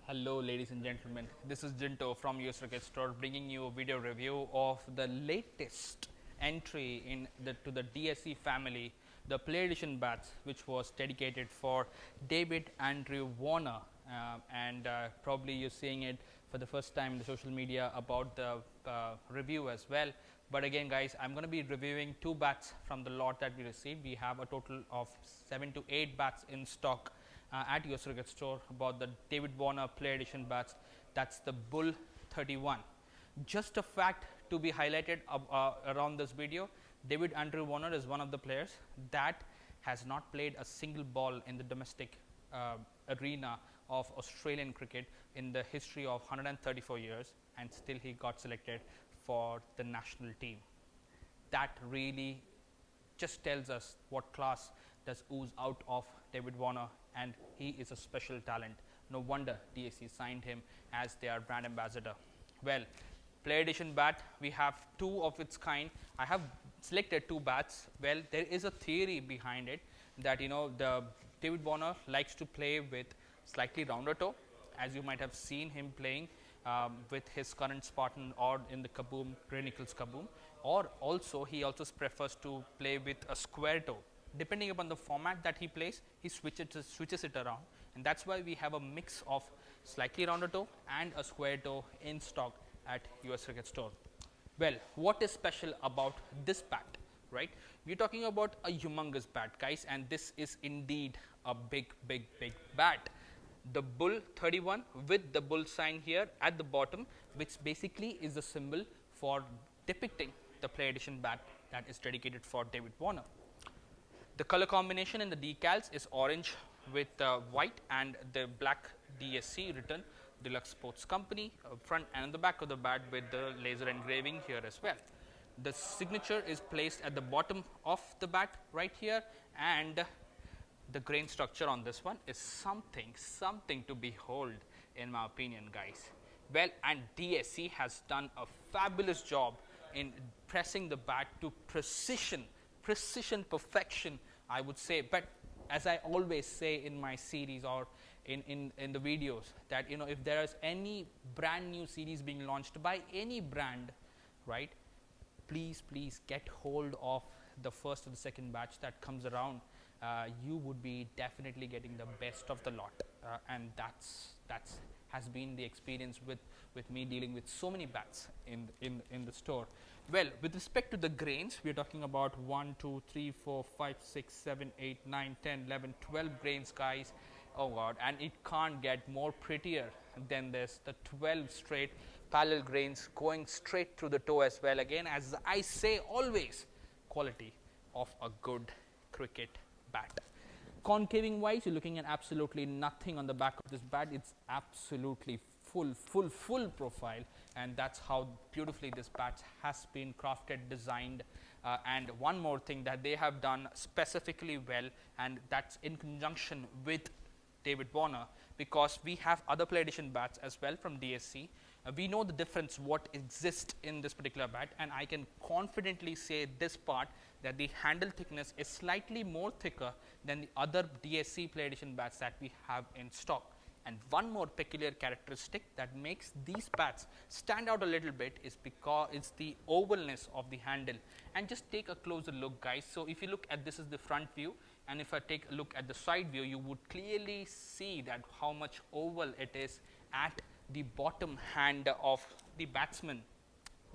Hello ladies and gentlemen, this is Jinto from US Cricket Store bringing you a video review of the latest entry to the DSC family, the Play Edition bats, which was dedicated for David Andrew Warner, and probably you're seeing it for the first time in the social media about the review as well. But again guys, I'm going to be reviewing two bats from the lot that we received. We have a total of 7 to 8 bats in stock at US Cricket Store about the David Warner Play Edition bats. That's the Bull 31. Just a fact to be highlighted around this video, David Andrew Warner is one of the players that has not played a single ball in the domestic arena of Australian cricket in the history of 134 years, and still he got selected for the national team. That really just tells us what class does ooze out of David Warner, and he is a special talent. No wonder DSC signed him as their brand ambassador. Well, Play Edition bat, we have two of its kind. I have selected two bats. Well, there is a theory behind it that the David Warner likes to play with slightly rounder toe, as you might have seen him playing with his current Spartan or in the Kaboom, Gray Nichols Kaboom, or also he also prefers to play with a square toe. Depending upon the format that he plays, he switches it around, and that's why we have a mix of slightly rounder toe and a square toe in stock at US Cricket Store. Well, what is special about this bat, right? We're talking about a humongous bat, guys, and this is indeed a big bat. The Bull 31 with the bull sign here at the bottom, which basically is the symbol for depicting the Play Edition bat that is dedicated for David Warner. The color combination in the decals is orange with white and the black DSC written, Deluxe Sports Company, front and the back of the bat with the laser engraving here as well. The signature is placed at the bottom of the bat right here, and the grain structure on this one is something to behold, in my opinion, guys. Well, and DSC has done a fabulous job in pressing the bat to precision, perfection, I would say. But as I always say in my series or in the videos, that if there is any brand new series being launched by any brand, right, please get hold of the first or the second batch that comes around. You would be definitely getting the best of the lot, and that's has been the experience with me dealing with so many bats in the store. Well, with respect to the grains, we are talking about 1, 2, 3, 4, 5, 6, 7, 8, 9, 10, 11, 12 grains, guys. Oh God, and it can't get more prettier than this. The 12 straight parallel grains going straight through the toe as well. Again, as I say always, quality of a good cricket bat. Concaving wise, you're looking at absolutely nothing on the back of this bat. It's absolutely full profile, and that's how beautifully this bat has been crafted, designed. And one more thing that they have done specifically well, and that's in conjunction with David Warner, because we have other Play Edition bats as well from DSC. We know the difference what exists in this particular bat, and I can confidently say this part that the handle thickness is slightly more thicker than the other DSC Play Edition bats that we have in stock. And one more peculiar characteristic that makes these bats stand out a little bit is because it's the ovalness of the handle. And just take a closer look, guys. So if you look at this is the front view, and if I take a look at the side view, you would clearly see that how much oval it is at the bottom hand of the batsman.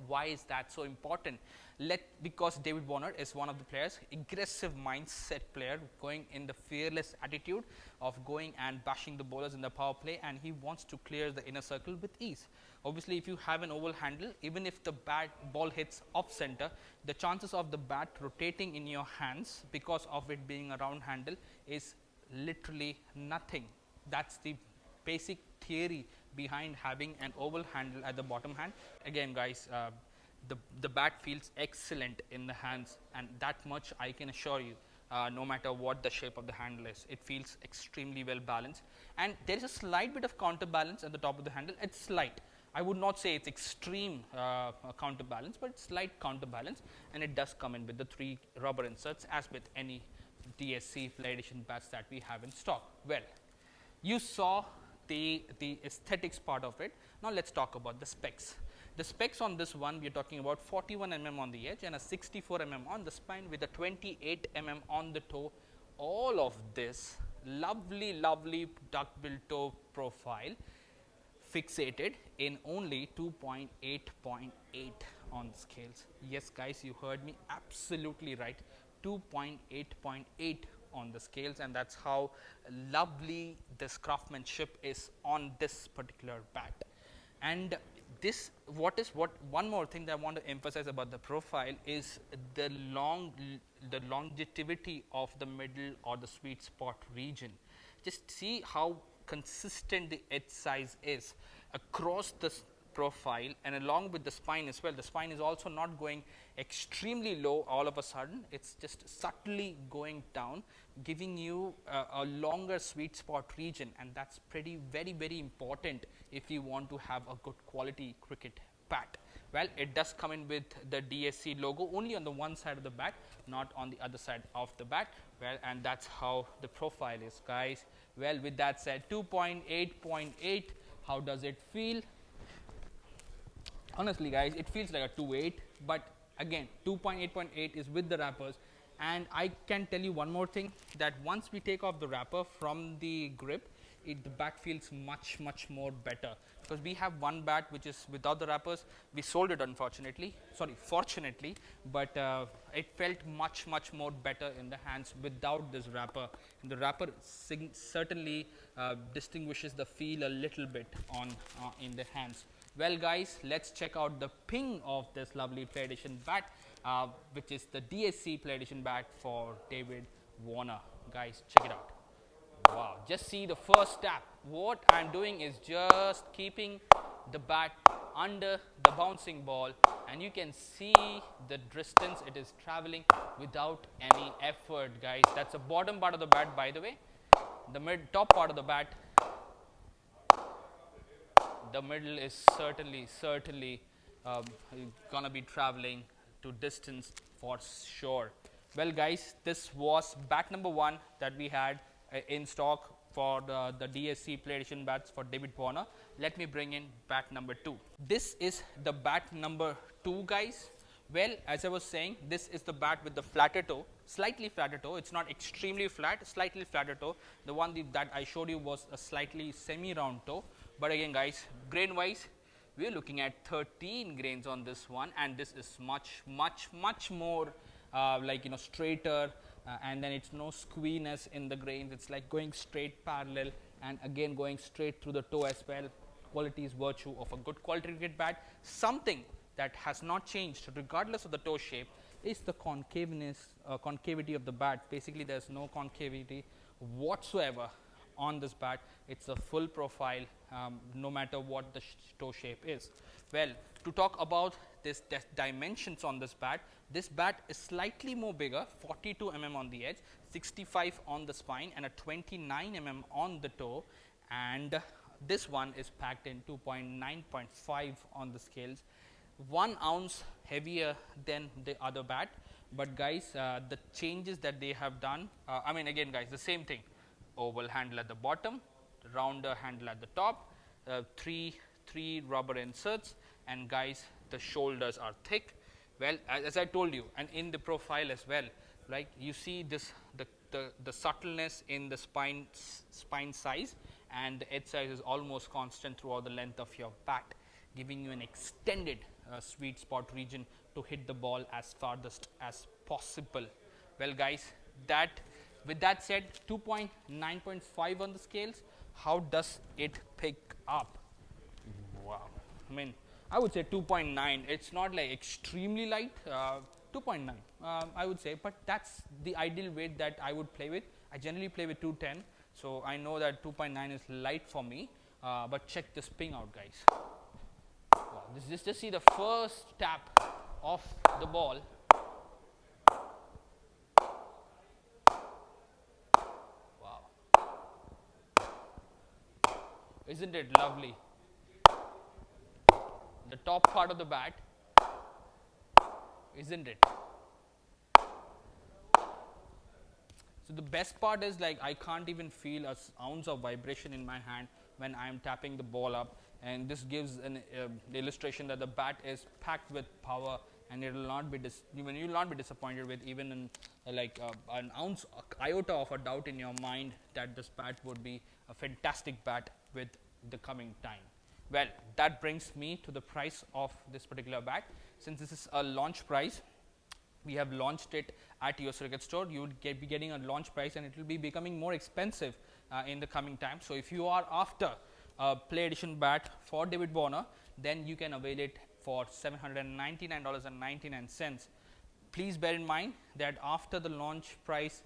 Why is that so important? Because David Warner is one of the players, aggressive mindset player, going in the fearless attitude of going and bashing the bowlers in the power play, and he wants to clear the inner circle with ease. Obviously, if you have an oval handle, even if the ball hits off center, the chances of the bat rotating in your hands because of it being a round handle is literally nothing. That's the basic theory behind having an oval handle at the bottom hand. Again, guys, the bat feels excellent in the hands, and that much I can assure you. No matter what the shape of the handle is, it feels extremely well balanced, and there is a slight bit of counterbalance at the top of the handle. It's slight. I would not say it's extreme counterbalance, but it's slight counterbalance, and it does come in with the 3 rubber inserts as with any DSC Play Edition bats that we have in stock. Well, you saw the aesthetics part of it. Now let's talk about the specs. The specs on this one, we are talking about 41 mm on the edge and a 64 mm on the spine with a 28 mm on the toe. All of this lovely duckbill toe profile fixated in only 2.8.8 on the scales. Yes guys, you heard me absolutely right, 2.8.8 on the scales, and that's how lovely this craftsmanship is on this particular bat. And this, what one more thing that I want to emphasize about the profile is the longevity of the middle or the sweet spot region. Just see how consistent the edge size is across this profile and along with the spine as well. The spine is also not going extremely low all of a sudden, it's just subtly going down, giving you a longer sweet spot region, and that's very important if you want to have a good quality cricket bat. Well, it does come in with the DSC logo only on the one side of the bat, not on the other side of the bat. Well, and that's how the profile is, guys. Well, with that said, 2.8.8, how does it feel? Honestly guys, it feels like a 2.8, but again 2.8.8 is with the wrappers. And I can tell you one more thing, that once we take off the wrapper from the grip, the bat feels much more better, because we have one bat which is without the wrappers. We sold it fortunately, but it felt much more better in the hands without this wrapper. And the wrapper certainly distinguishes the feel a little bit on in the hands. Well guys, let's check out the ping of this lovely play edition bat, which is the DSC play edition bat for David Warner. Guys, check it out. Wow, just see the first tap. What I'm doing is just keeping the bat under the bouncing ball, and you can see the distance it is traveling without any effort, guys. That's the bottom part of the bat, by the way. The top part of the bat, the middle is certainly gonna be traveling to distance for sure. Well guys, this was bat number 1 that we had in stock for the DSC play edition bats for David Warner. Let me bring in bat number 2. This is the bat number 2, guys. Well, as I was saying, this is the bat with the flatter toe, slightly flatter toe. It's not extremely flat, slightly flatter toe. The one that I showed you was a slightly semi-round toe. But again guys, grain wise, we're looking at 13 grains on this one, and this is much more like, you know, straighter, and then it's no squeeness in the grains. It's like going straight parallel, and again going straight through the toe as well. Quality is virtue of a good quality cricket bat. Something that has not changed regardless of the toe shape is the concavity of the bat. Basically there's no concavity whatsoever on this bat. It's a full profile, no matter what the toe shape is. Well, to talk about this dimensions on this bat is slightly more bigger, 42 mm on the edge, 65 on the spine, and a 29 mm on the toe. And this one is packed in 2.9.5 on the scales, 1 ounce heavier than the other bat. But guys, the changes that they have done, I mean, again guys, the same thing. Oval handle at the bottom, rounder handle at the top, three rubber inserts, and guys, the shoulders are thick. Well, as I told you, and in the profile as well, like you see this, the subtleness in the spine size, and the edge size is almost constant throughout the length of your bat, giving you an extended sweet spot region to hit the ball as farthest as possible. Well guys, with that said, 2.9.5 on the scales, how does it pick up? Wow, I mean, I would say 2.9. It's not like extremely light, 2.9 I would say, but that's the ideal weight that I would play with. I generally play with 210, so I know that 2.9 is light for me, but check this ping out, guys. Wow, just see the first tap of the ball. Isn't it lovely? The top part of the bat, isn't it? So the best part is, like, I can't even feel an ounce of vibration in my hand when I am tapping the ball up, and this gives an illustration that the bat is packed with power, and it will not be you will not be disappointed with even an ounce iota of a doubt in your mind that this bat would be a fantastic bat with the coming time. Well, that brings me to the price of this particular bat. Since this is a launch price, we have launched it at your cricket store. You would be getting a launch price, and it will be becoming more expensive in the coming time. So if you are after a play edition bat for David Warner, then you can avail it for $799.99. Please bear in mind that after the launch price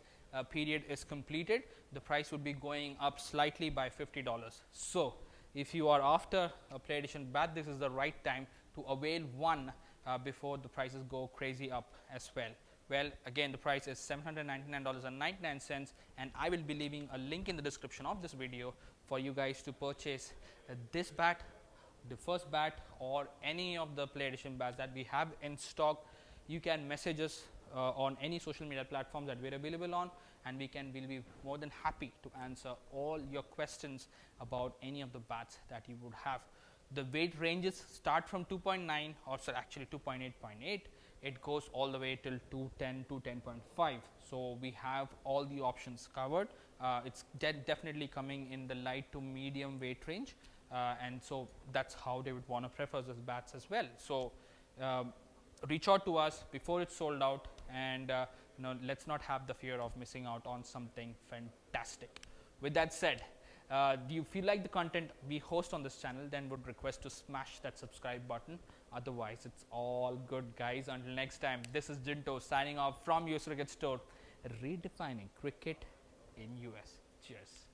period is completed, the price would be going up slightly by $50. So if you are after a play edition bat, this is the right time to avail one before the prices go crazy up as well. Well, again, the price is $799.99, and I will be leaving a link in the description of this video for you guys to purchase this bat, the first bat, or any of the play edition bats that we have in stock. You can message us on any social media platforms that we are available on, and we'll be more than happy to answer all your questions about any of the bats that you would have. The weight ranges start from 2.9, or actually 2.8.8. It goes all the way till 210 to 10.5. So we have all the options covered. It's definitely coming in the light to medium weight range, and so that's how David Warner prefers his bats as well. So reach out to us before it's sold out, and let's not have the fear of missing out on something fantastic. With that said, do you feel like the content we host on this channel, then would request to smash that subscribe button. Otherwise, it's all good, guys. Until next time, this is Jinto signing off from US Cricket Store, redefining cricket in US. Cheers.